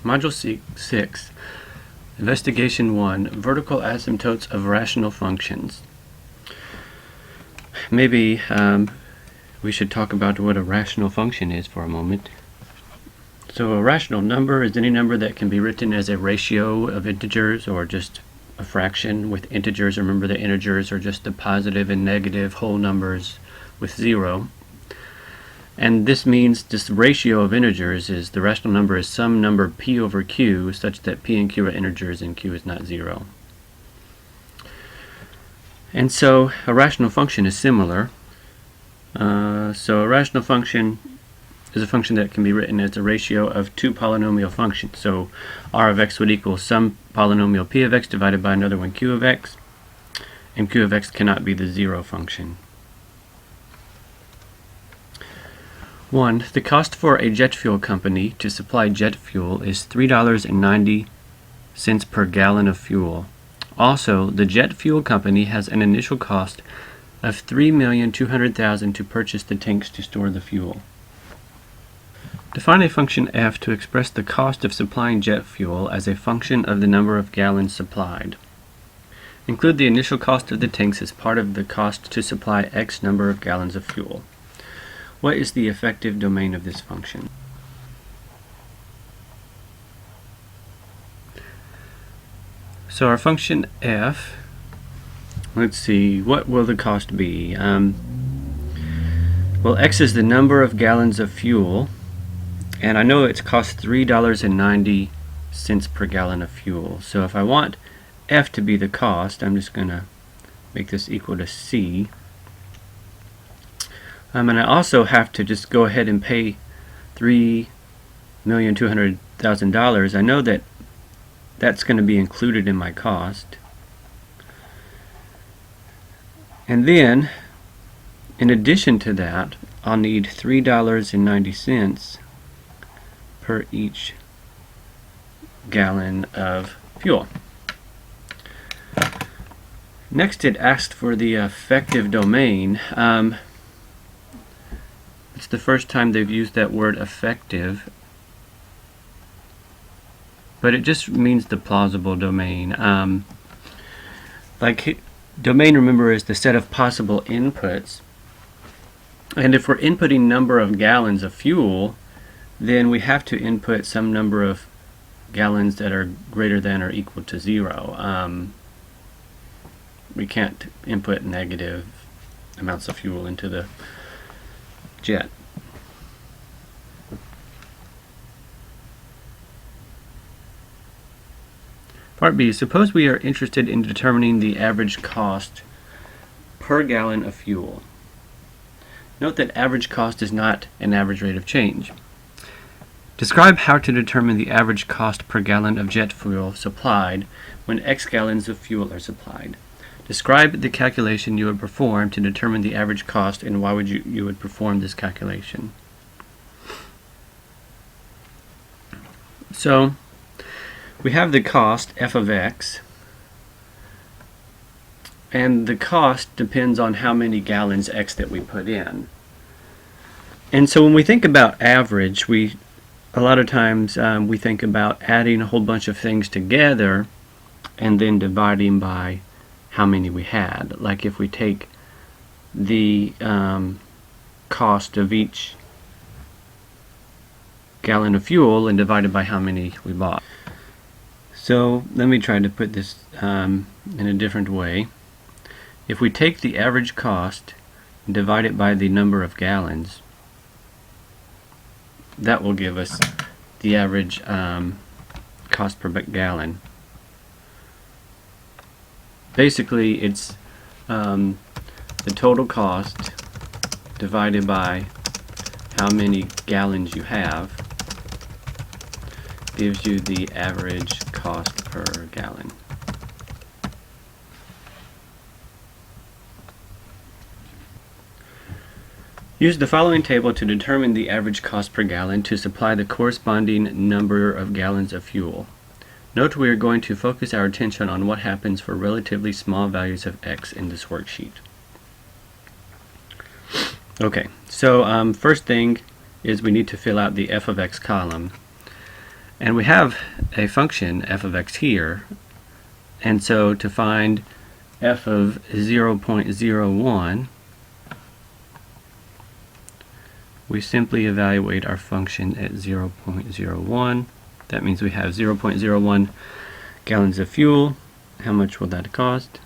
Module 6, Investigation 1, Vertical Asymptotes of Rational Functions. Maybe we should talk about what a rational function is for a moment. So a rational number is any number that can be written as a ratio of integers or just a fraction with integers. Remember, the integers are just the positive and negative whole numbers with 0. And this means this ratio of integers is the rational number is some number p over q such that p and q are integers and q is not 0. And so a rational function is similar. So a rational function is a function that can be written as a ratio of two polynomial functions. So r of x would equal some polynomial p of x divided by another one q of x, and q of x cannot be the 0 function. 1. The cost for a jet fuel company to supply jet fuel is $3.90 per gallon of fuel. Also, the jet fuel company has an initial cost of $3,200,000 to purchase the tanks to store the fuel. Define a function f to express the cost of supplying jet fuel as a function of the number of gallons supplied. Include the initial cost of the tanks as part of the cost to supply x number of gallons of fuel. What is the effective domain of this function? So our function f, let's see, what will the cost be? Well, x is the number of gallons of fuel, and I know it's cost $3.90 per gallon of fuel. So if I want f to be the cost, I'm just going to make this equal to c. And I also have to just go ahead and pay $3,200,000. I know that that's going to be included in my cost. And then, in addition to that, I'll need $3.90 per each gallon of fuel. Next, it asked for the effective domain. It's the first time they've used that word effective, but it just means the plausible domain. Domain, remember, is the set of possible inputs, and if we're inputting number of gallons of fuel, then we have to input some number of gallons that are greater than or equal to 0. We can't input negative amounts of fuel into the jet. Part B. Suppose we are interested in determining the average cost per gallon of fuel. Note that average cost is not an average rate of change. Describe how to determine the average cost per gallon of jet fuel supplied when x gallons of fuel are supplied. Describe the calculation you would perform to determine the average cost, and why would you would perform this calculation. So we have the cost f of x, and the cost depends on how many gallons x that we put in. And so when we think about average, a lot of times we think about adding a whole bunch of things together and then dividing by how many we had. Like if we take the cost of each gallon of fuel and divide it by how many we bought. So let me try to put this in a different way. If we take the average cost and divide it by the number of gallons, that will give us the average cost per gallon. Basically, it's the total cost divided by how many gallons you have gives you the average cost per gallon. Use the following table to determine the average cost per gallon to supply the corresponding number of gallons of fuel. Note we are going to focus our attention on what happens for relatively small values of x in this worksheet. Okay, so first thing is we need to fill out the f of x column. And we have a function f of x here, and so to find f of 0.01, we simply evaluate our function at 0.01. That means we have 0.01 gallons of fuel. How much will that cost?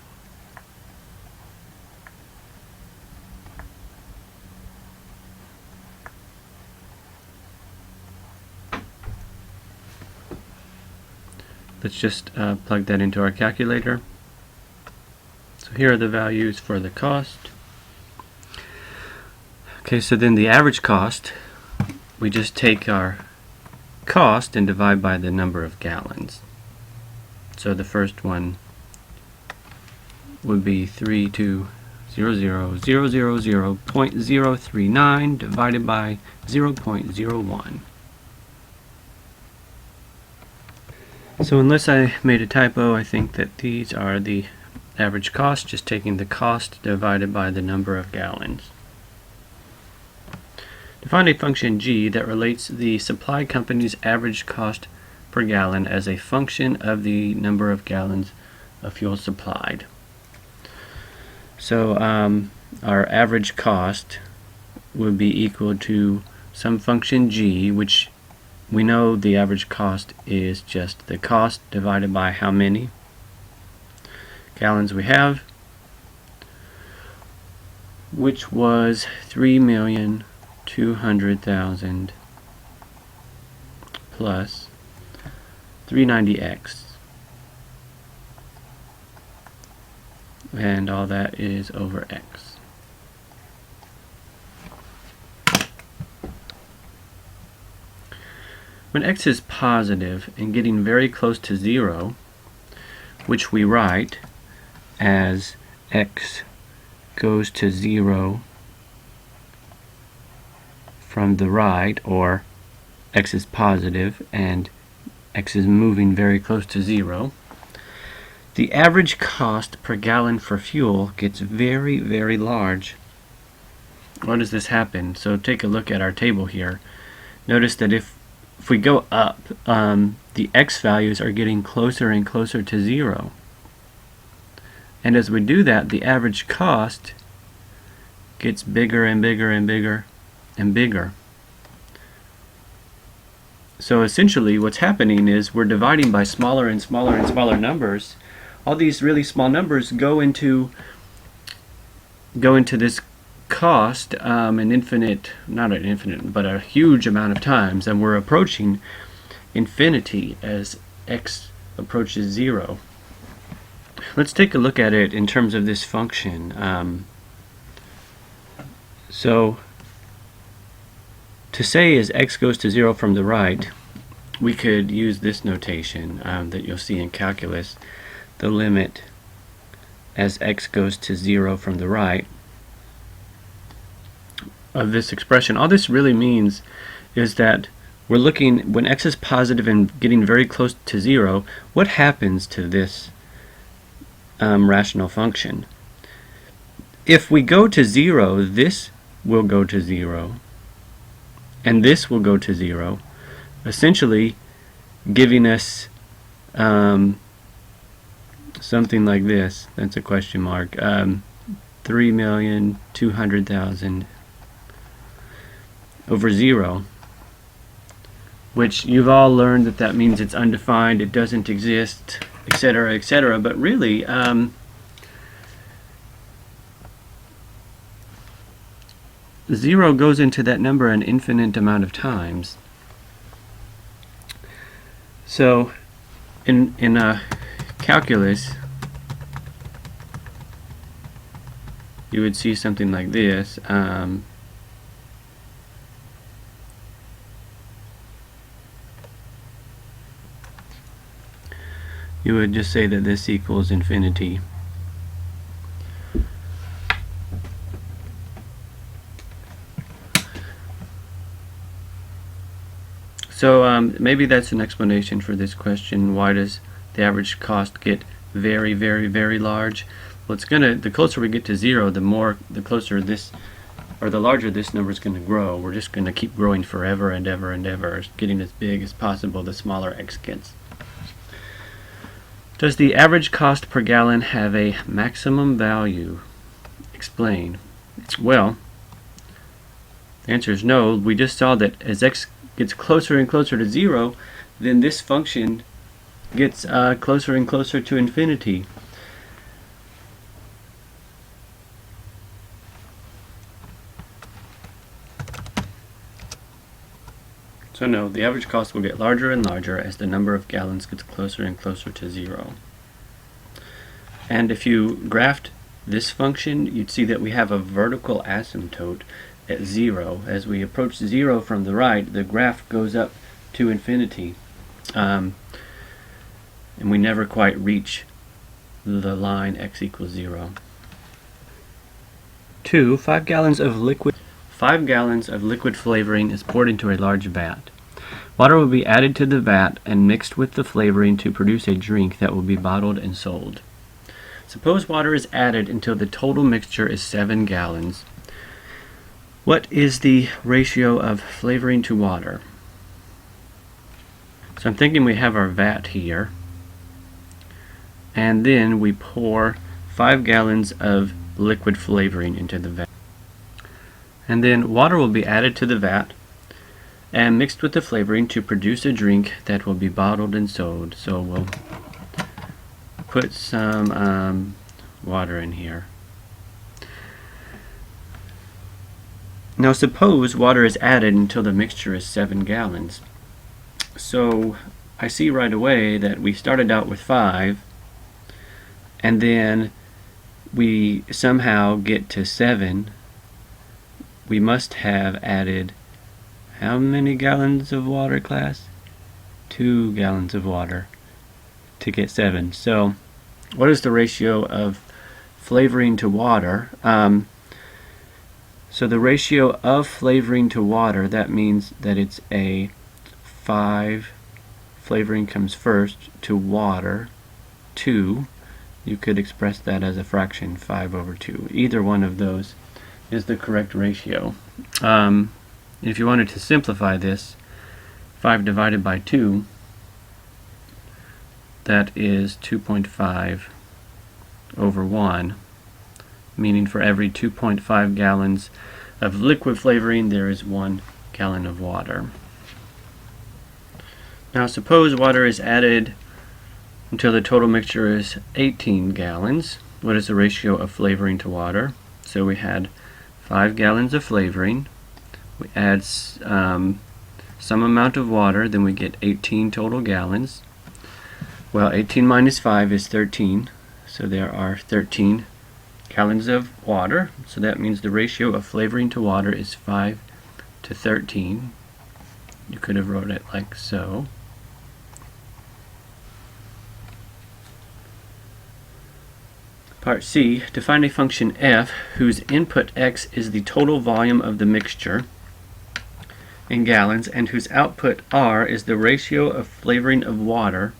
Let's just plug that into our calculator. So here are the values for the cost. Okay, so then the average cost, we just take our cost and divide by the number of gallons. So the first one would be 3200,000.039 divided by 0.01. So unless I made a typo, I think that these are the average cost, just taking the cost divided by the number of gallons. To find a function g that relates the supply company's average cost per gallon as a function of the number of gallons of fuel supplied. So our average cost would be equal to some function g, which we know the average cost is just the cost divided by how many gallons we have, which was 3,200,000 plus 390x, and all that is over x. When x is positive and getting very close to 0, which we write as x goes to 0 from the right, or x is positive and x is moving very close to 0, the average cost per gallon for fuel gets very, very large. Why does this happen? So take a look at our table here. Notice that if we go up, the x values are getting closer and closer to 0. And as we do that, the average cost gets bigger and bigger and bigger and bigger. So essentially what's happening is we're dividing by smaller and smaller and smaller numbers. All these really small numbers go into this cost an infinite, not an infinite, but a huge amount of times, and we're approaching infinity as x approaches 0. Let's take a look at it in terms of this function. So to say as x goes to 0 from the right, we could use this notation that you'll see in calculus. The limit as x goes to 0 from the right of this expression. All this really means is that we're looking, when x is positive and getting very close to 0, what happens to this rational function? If we go to 0, this will go to 0, and this will go to 0, essentially giving us something like this. That's a question mark. 3,200,000 over 0, which you've all learned that means it's undefined, it doesn't exist, etc., etc. But really, 0 goes into that number an infinite amount of times. So in calculus, you would see something like this. You would just say that this equals infinity. So maybe that's an explanation for this question. Why does the average cost get very, very, very large? Well, it's gonna, the closer we get to 0, the closer this or the larger this number is going to grow. We're just going to keep growing forever and ever and ever, getting as big as possible the smaller x gets. Does the average cost per gallon have a maximum value? Explain. Well, the answer is no. We just saw that as x gets closer and closer to 0, then this function gets closer and closer to infinity. So no, the average cost will get larger and larger as the number of gallons gets closer and closer to 0. And if you graphed this function, you'd see that we have a vertical asymptote at 0. As we approach 0 from the right, the graph goes up to infinity. And we never quite reach the line x equals 0. 2. 5 gallons of liquid flavoring is poured into a large vat. Water will be added to the vat and mixed with the flavoring to produce a drink that will be bottled and sold. Suppose water is added until the total mixture is 7 gallons. What is the ratio of flavoring to water? So I'm thinking we have our vat here, and then we pour 5 gallons of liquid flavoring into the vat. And then water will be added to the vat and mixed with the flavoring to produce a drink that will be bottled and sold. So we'll put some water in here. Now suppose water is added until the mixture is 7 gallons. So I see right away that we started out with 5, and then we somehow get to 7. We must have added how many gallons of water, class? 2 gallons of water to get 7. So what is the ratio of flavoring to water? So the ratio of flavoring to water, that means that it's a 5, flavoring comes first, to water, 2. You could express that as a fraction, 5 over 2. Either one of those is the correct ratio. If you wanted to simplify this, 5 divided by 2, that is 2.5 over 1, meaning for every 2.5 gallons of liquid flavoring there is 1 gallon of water. Now suppose water is added until the total mixture is 18 gallons. What is the ratio of flavoring to water? So we had 5 gallons of flavoring. We add some amount of water, then we get 18 total gallons. Well, 18 minus 5 is 13, so there are 13 gallons of water. So that means the ratio of flavoring to water is 5 to 13. You could have wrote it like so. Part C, define a function f whose input x is the total volume of the mixture in gallons and whose output r is the ratio of flavoring of water,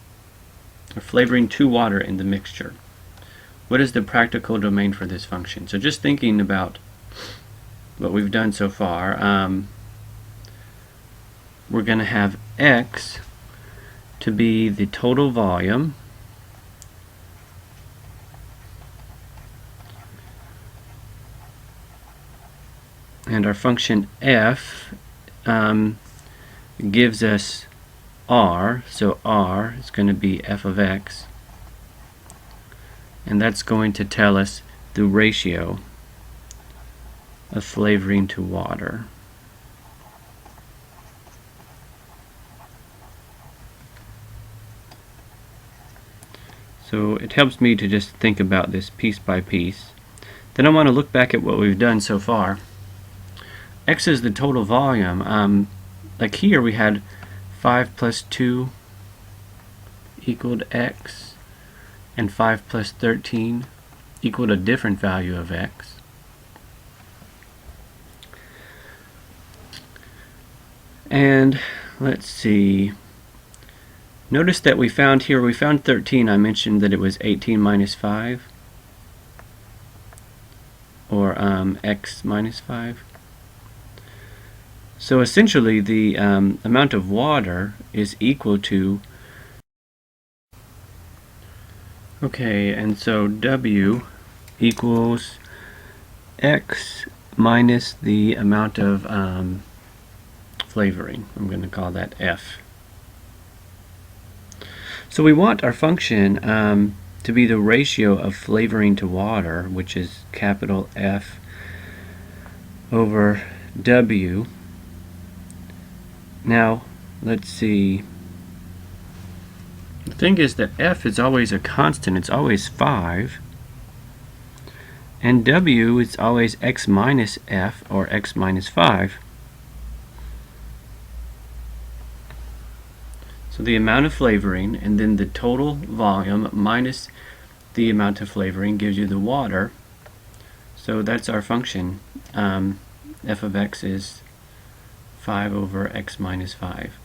or flavoring to water in the mixture. What is the practical domain for this function? So just thinking about what we've done so far, we're going to have x to be the total volume, and our function f gives us r, so r is going to be f of x, and that's going to tell us the ratio of flavoring to water. So it helps me to just think about this piece by piece. Then I want to look back at what we've done so far. X is the total volume. Like here we had 5 plus 2 equaled x, and 5 plus 13 equaled a different value of x. And let's see. Notice that we found 13. I mentioned that it was 18 minus 5, or x minus 5. So essentially the amount of water is equal to, okay, and so W equals X minus the amount of flavoring. I'm going to call that F. So we want our function to be the ratio of flavoring to water, which is capital F over W. Now, let's see. The thing is that F is always a constant. It's always 5. And W is always X minus F, or X minus 5. So the amount of flavoring, and then the total volume minus the amount of flavoring gives you the water. So that's our function. F of X is 5 over X minus 5.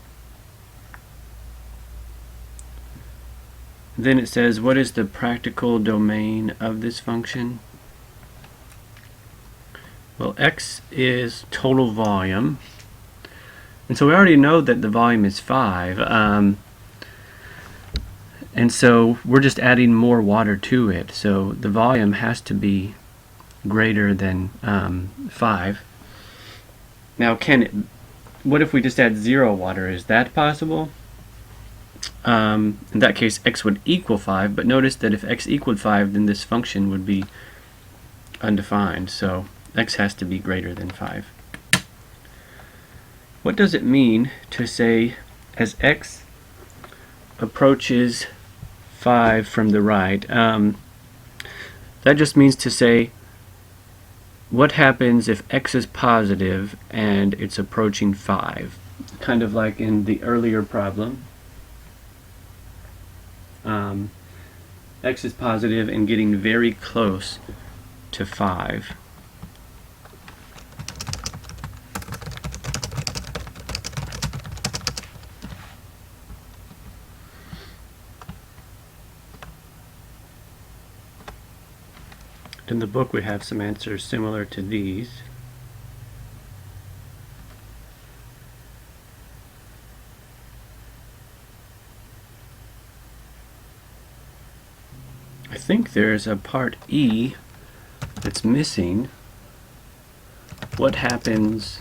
Then it says, what is the practical domain of this function? Well, X is total volume. And so we already know that the volume is 5. And so we're just adding more water to it. So the volume has to be greater than 5. Now, what if we just add 0 water? Is that possible? In that case, X would equal 5. But notice that if X equaled 5, then this function would be undefined. So X has to be greater than 5. What does it mean to say as X approaches 5 from the right? That just means to say what happens if X is positive and it's approaching 5? Kind of like in the earlier problem. X is positive and getting very close to 5. In the book we have some answers similar to these. I think there's a part E that's missing. What happens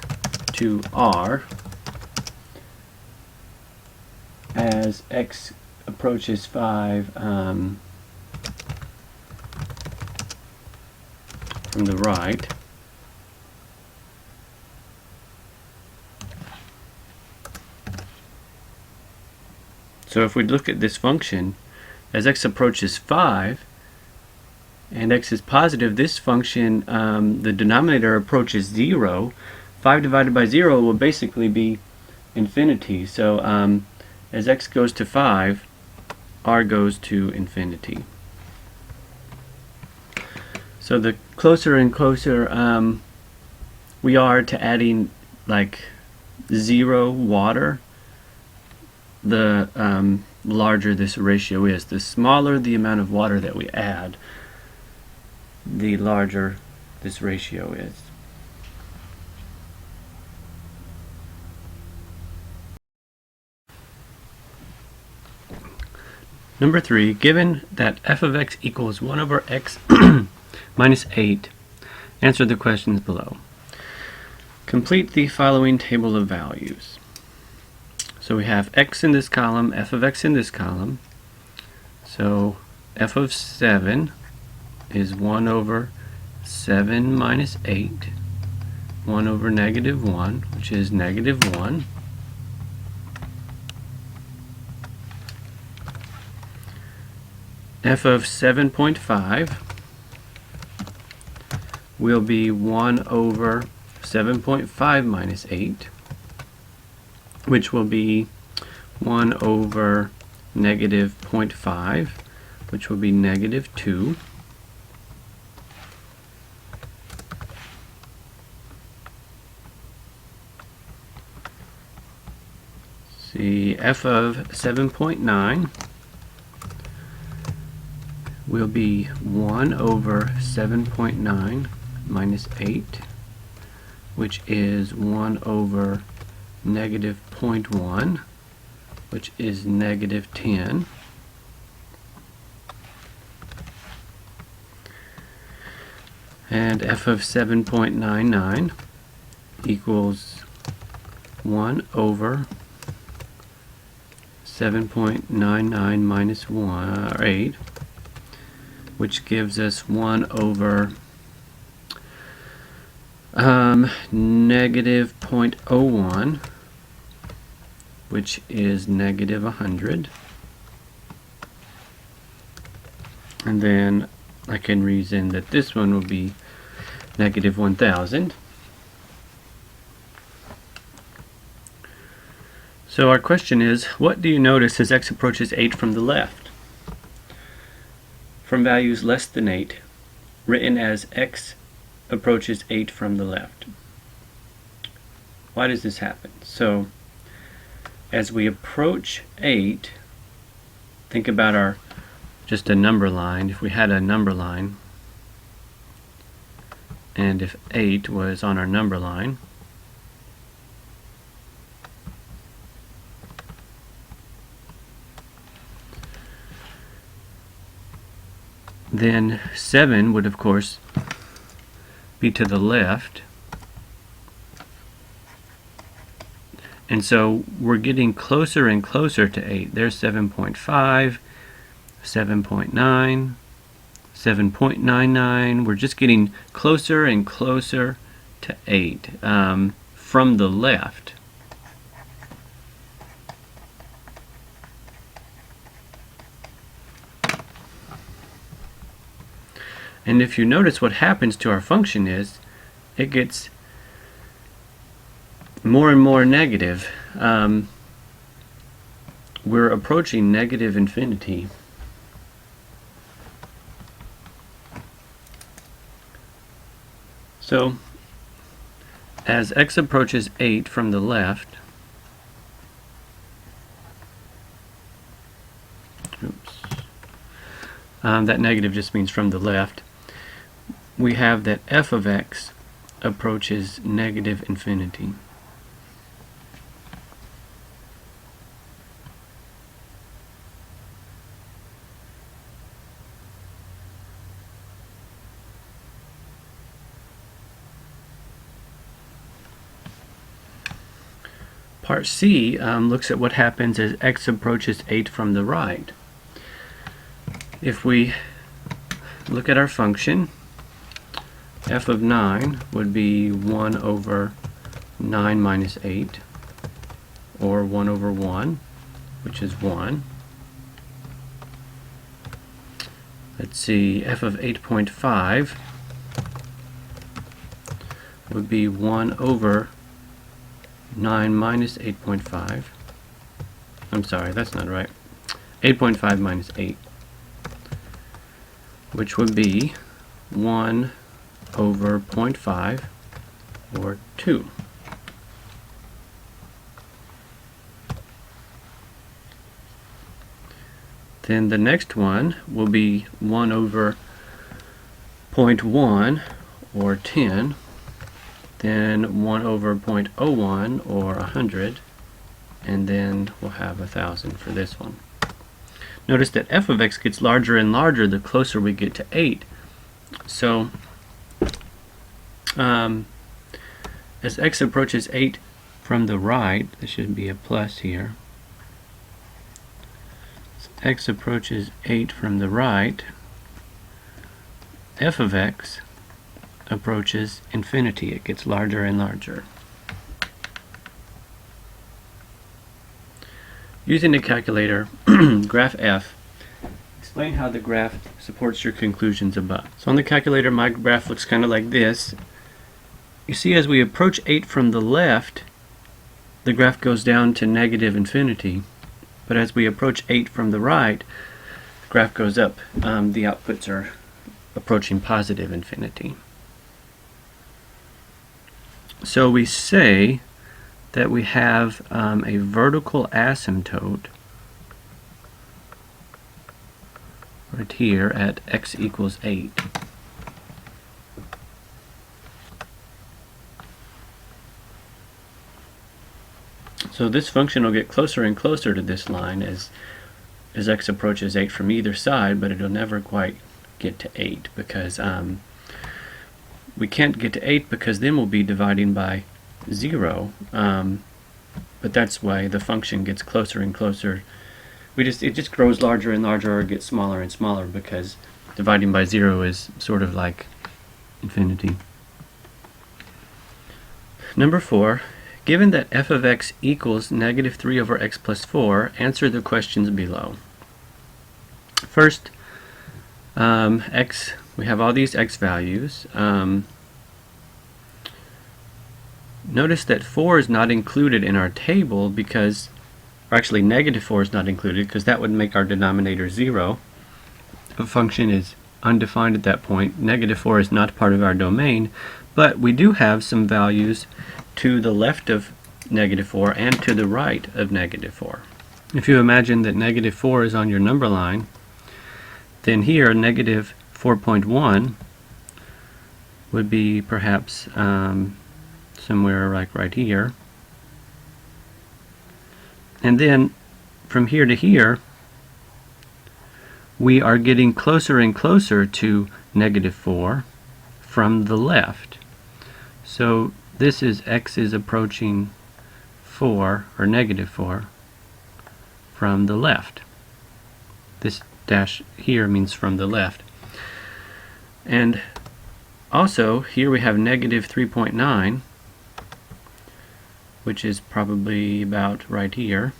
to R as X approaches 5 from the right? So if we look at this function, as X approaches 5 and X is positive, this function, the denominator approaches 0. 5 divided by 0 will basically be infinity. So as X goes to 5, R goes to infinity. So the closer and closer we are to adding like 0 water, the larger this ratio is. The smaller the amount of water that we add, the larger this ratio is. Number 3, given that f of x equals 1 over x minus 8, answer the questions below. Complete the following table of values. So we have x in this column, f of x in this column. So f of 7 is 1 over 7 minus 8, 1 over negative 1, which is negative 1. F of 7.5 will be 1 over 7.5 minus 8, which will be 1 over negative 0.5, which will be negative 2. See, f of 7.9 will be 1 over 7.9 minus 8, which is 1 over negative 0.1, which is negative 10. And f of 7.99 equals 1 over 7.99 minus 1, or 8, which gives us 1 over negative 0.01, which is negative 100. And then I can reason that this one will be negative 1000. So our question is, what do you notice as x approaches 8 from the left? From values less than 8, written as x approaches 8 from the left. Why does this happen? So, as we approach 8, think about just a number line. If we had a number line, and if 8 was on our number line, then 7 would of course be to the left, and so we're getting closer and closer to 8. There's 7.5, 7.9, 7.99. We're just getting closer and closer to 8 from the left. And if you notice, what happens to our function is it gets more and more negative. We're approaching negative infinity. So as x approaches 8 from the left, that negative just means from the left, we have that f of x approaches negative infinity. Part C looks at what happens as x approaches 8 from the right. If we look at our function, f of 9 would be 1 over 9 minus 8, or 1 over 1, which is 1. Let's see, f of 8.5 would be 1 over 9 minus 8.5. I'm sorry, that's not right. 8.5 minus 8, which would be 1 over 0.5, or 2. Then the next one will be 1 over 0.1, or 10. Then 1 over 0.01, or 100. And then we'll have 1000 for this one. Notice that f of x gets larger and larger the closer we get to 8. So as x approaches 8 from the right, there should be a plus here. As x approaches 8 from the right, f of x approaches infinity. It gets larger and larger. Using the calculator, graph f, explain how the graph supports your conclusions above. So on the calculator, my graph looks kind of like this. You see, as we approach 8 from the left, the graph goes down to negative infinity. But as we approach 8 from the right, the graph goes up. The outputs are approaching positive infinity. So we say that we have a vertical asymptote right here at x equals 8. So this function will get closer and closer to this line as x approaches 8 from either side, but it'll never quite get to 8 because we can't get to 8 because then we'll be dividing by 0. But that's why the function gets closer and closer. It just grows larger and larger, or gets smaller and smaller, because dividing by 0 is sort of like infinity. Number 4. Given that f of x equals negative 3 over x plus 4, answer the questions below. First, we have all these x values. Notice that 4 is not included in our table because, or actually negative 4 is not included because that would make our denominator 0. The function is undefined at that point. Negative 4 is not part of our domain, but we do have some values to the left of negative 4 and to the right of negative 4. If you imagine that negative 4 is on your number line, then here negative 4.1 would be perhaps somewhere like right here. And then from here to here, we are getting closer and closer to negative 4 from the left. So this is x is approaching 4, or negative 4, from the left. This dash here means from the left. And also, here we have negative 3.9, which is probably about right here.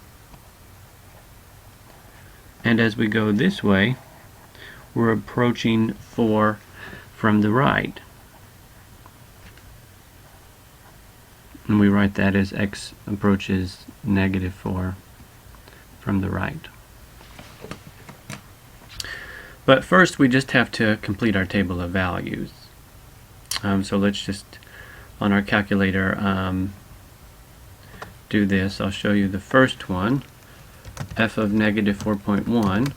And as we go this way, we're approaching 4 from the right. And we write that as x approaches negative 4 from the right. But first we just have to complete our table of values. So let's just, on our calculator, do this. I'll show you the first one. F of negative 4.1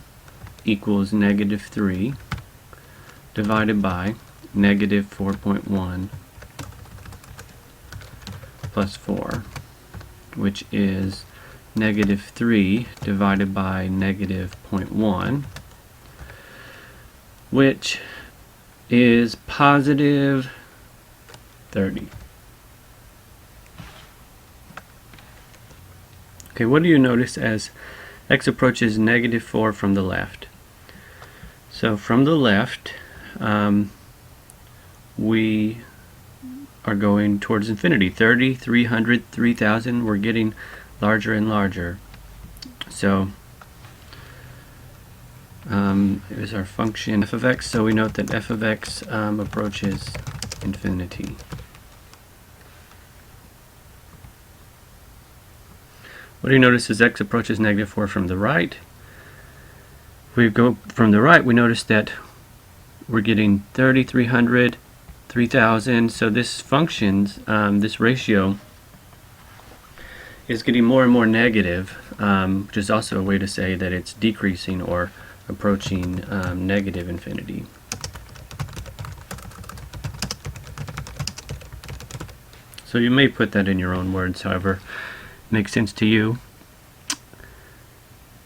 equals negative 3 divided by negative 4.1 plus 4, which is negative 3 divided by negative 0.1, which is positive 30. Okay, what do you notice as x approaches negative 4 from the left? So from the left, we are going towards infinity. 30, 300, 3000, we're getting larger and larger. So is our function f of x, so we note that f of x approaches infinity. What do you notice as x approaches negative 4 from the right? If we go from the right, we notice that we're getting 30, 300, 3000, so this function's, this ratio is getting more and more negative, which is also a way to say that it's decreasing or approaching negative infinity. So you may put that in your own words, however it makes sense to you.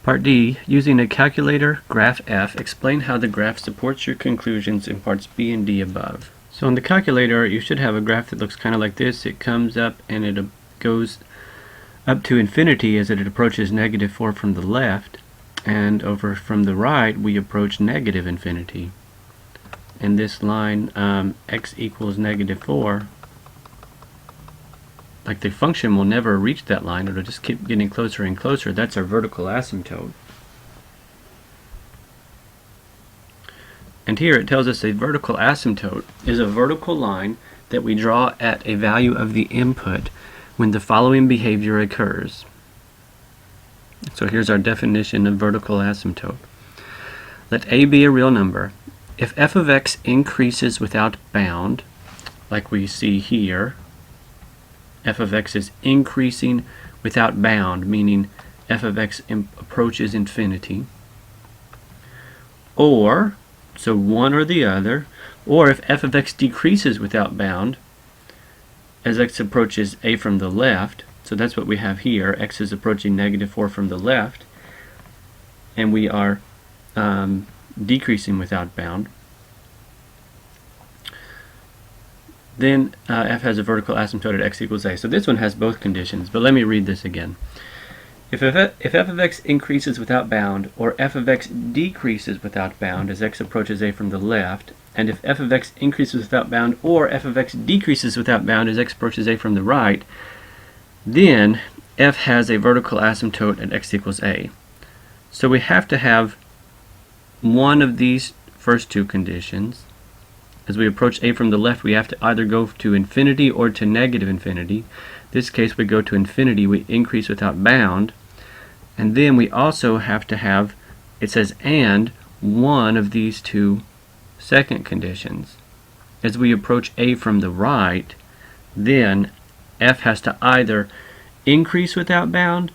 Part D, using a calculator, graph F, explain how the graph supports your conclusions in parts B and D above. So on the calculator, you should have a graph that looks kind of like this. It comes up and it goes up to infinity as it approaches negative 4 from the left, and over from the right we approach negative infinity. And this line, x equals negative 4, like the function will never reach that line, it'll just keep getting closer and closer. That's our vertical asymptote. And here it tells us a vertical asymptote is a vertical line that we draw at a value of the input when the following behavior occurs. So here's our definition of vertical asymptote. Let a be a real number. If f of x increases without bound, like we see here, f of x is increasing without bound, meaning f of x approaches infinity. Or, so one or the other, or if f of x decreases without bound, as x approaches a from the left, So that's what we have here. X is approaching -4 from the left, and we are decreasing without bound. Then f has a vertical asymptote at x equals a. So this one has both conditions, but let me read this again. If f of x increases without bound, or f of x decreases without bound as x approaches a from the left, and if f of x increases without bound, or f of x decreases without bound as x approaches a from the right, then f has a vertical asymptote at x equals a. So we have to have one of these first two conditions. As we approach a from the left, we have to either go to infinity or to negative infinity. In this case, we go to infinity, we increase without bound. And then we also have to have, it says, and one of these two second conditions. As we approach a from the right, then f has to either increase without bound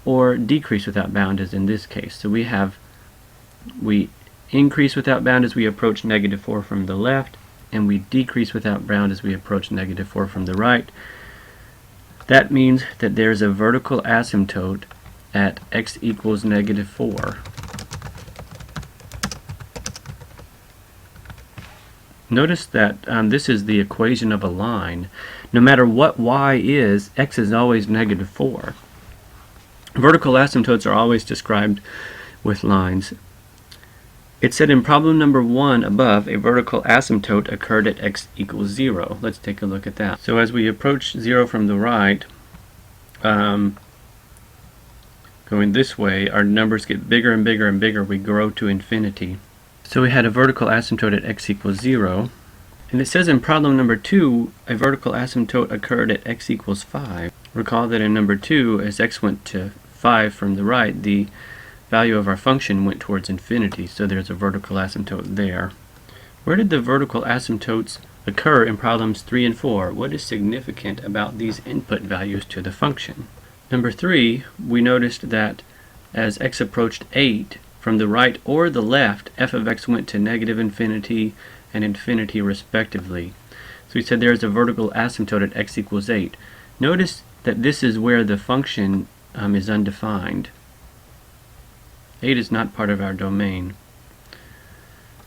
or decrease without bound, as in this case. So we increase without bound as we approach -4 from the left, and we decrease without bound as we approach -4 from the right. That means that there's a vertical asymptote at x equals -4. Notice that this is the equation of a line. No matter what y is, x is always -4. Vertical asymptotes are always described with lines. It said in problem number 1 above, a vertical asymptote occurred at x equals 0. Let's take a look at that. So as we approach 0 from the right, going this way, our numbers get bigger and bigger and bigger. We grow to infinity. So we had a vertical asymptote at x equals 0. And it says in problem number 2, a vertical asymptote occurred at x equals 5. Recall that in number 2, as x went to 5 from the right, the value of our function went towards infinity, so there's a vertical asymptote there. Where did the vertical asymptotes occur in problems 3 and 4? What is significant about these input values to the function? Number 3, we noticed that as x approached 8 from the right or the left, f of x went to negative infinity and infinity respectively. So we said there's a vertical asymptote at x equals 8. Notice that this is where the function is undefined. 8 is not part of our domain.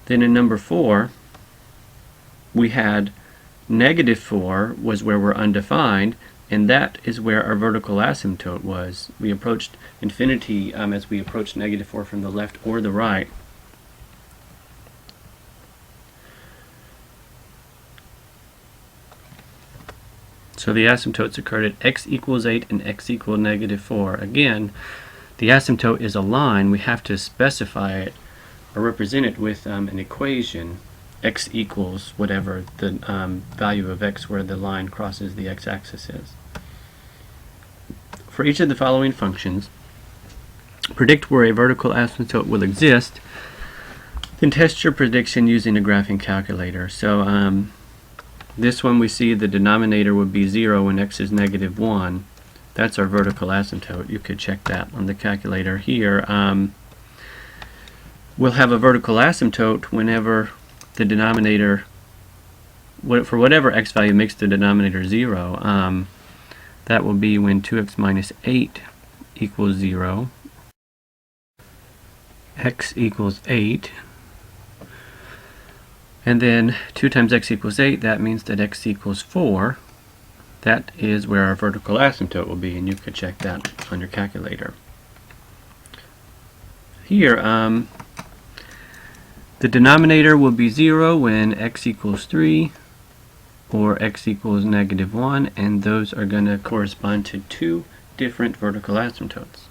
Then in number 4, we had -4 was where we're undefined, and that is where our vertical asymptote was. We approached infinity as we approached -4 from the left or the right. So the asymptotes occurred at x equals 8 and x equals -4. Again, the asymptote is a line. We have to specify it or represent it with an equation. X equals whatever the value of x where the line crosses the x-axis is. For each of the following functions, predict where a vertical asymptote will exist, then test your prediction using a graphing calculator. So this one we see the denominator would be 0 when x is -1. That's our vertical asymptote. You could check that on the calculator here. We'll have a vertical asymptote whenever the denominator, for whatever x value makes the denominator 0. That will be when 2x minus 8 equals 0. X equals 8. And then 2 times x equals 8, that means that x equals 4. That is where our vertical asymptote will be, and you could check that on your calculator. Here, the denominator will be 0 when x equals 3 or x equals -1, and those are going to correspond to two different vertical asymptotes.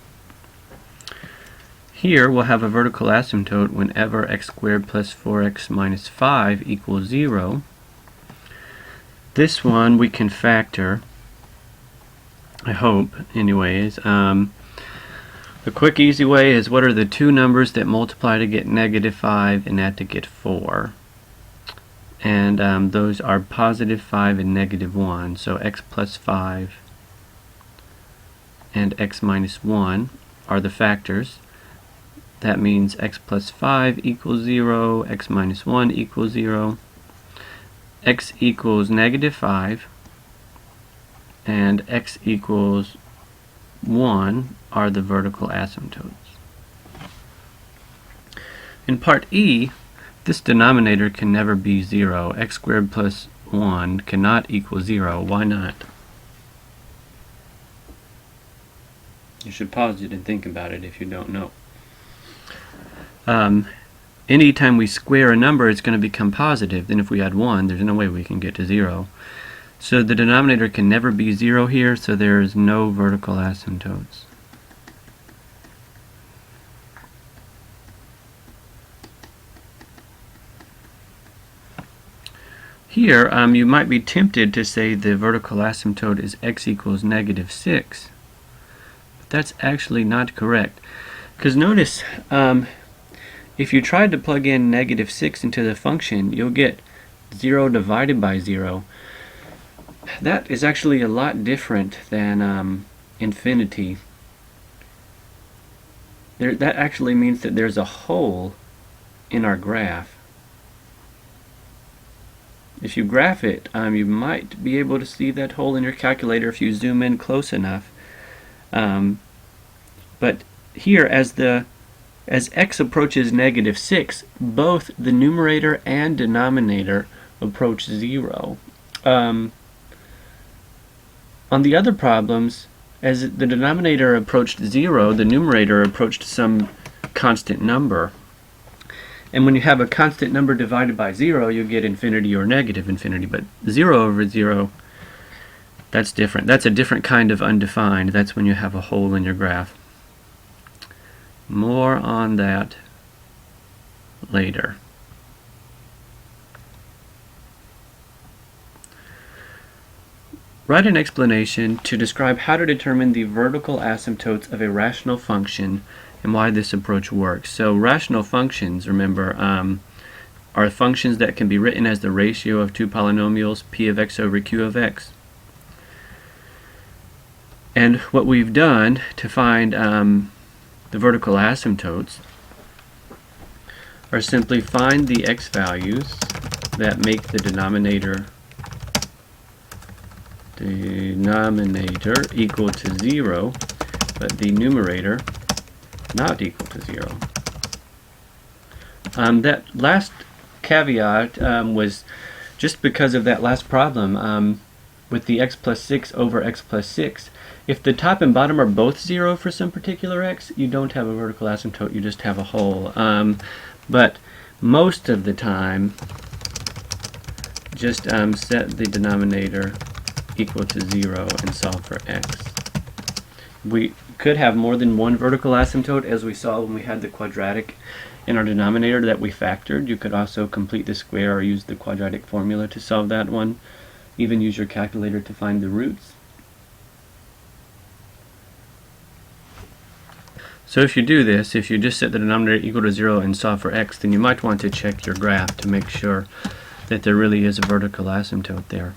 Here we'll have a vertical asymptote whenever x squared plus 4x minus 5 equals 0. This one we can factor, I hope, anyways. The quick, easy way is what are the two numbers that multiply to get -5 and add to get 4? And those are +5 and -1. So x plus 5 and x minus 1 are the factors. That means x plus 5 equals 0, x minus 1 equals 0. X equals -5 and x equals 1 are the vertical asymptotes. In part E, this denominator can never be 0. X squared plus 1 cannot equal 0. Why not? You should pause it and think about it if you don't know. Anytime we square a number, it's going to become positive. Then if we add 1, there's no way we can get to 0. So the denominator can never be 0 here, so there is no vertical asymptotes. Here, you might be tempted to say the vertical asymptote is x equals -6. But that's actually not correct. Because notice, if you tried to plug in -6 into the function, you'll get 0 divided by 0. That is actually a lot different than infinity. That actually means that there's a hole in our graph. If you graph it, you might be able to see that hole in your calculator if you zoom in close enough. But here, as x approaches -6, both the numerator and denominator approach 0. On the other problems, as the denominator approached 0, the numerator approached some constant number. And when you have a constant number divided by 0, you get infinity or negative infinity. But 0 over 0, that's different. That's a different kind of undefined. That's when you have a hole in your graph. More on that later. Write an explanation to describe how to determine the vertical asymptotes of a rational function and why this approach works. So rational functions, remember, are functions that can be written as the ratio of two polynomials, p of x over q of x. And what we've done to find the vertical asymptotes are simply find the x values that make the denominator equal to 0, but the numerator not equal to 0. That last caveat was just because of that last problem with the x plus 6 over x plus 6. If the top and bottom are both 0 for some particular x, you don't have a vertical asymptote, you just have a hole. But most of the time, just set the denominator equal to 0 and solve for x. We could have more than one vertical asymptote, as we saw when we had the quadratic in our denominator that we factored. You could also complete the square or use the quadratic formula to solve that one. Even use your calculator to find the roots. So if you do this, if you just set the denominator equal to 0 and solve for x, then you might want to check your graph to make sure that there really is a vertical asymptote there.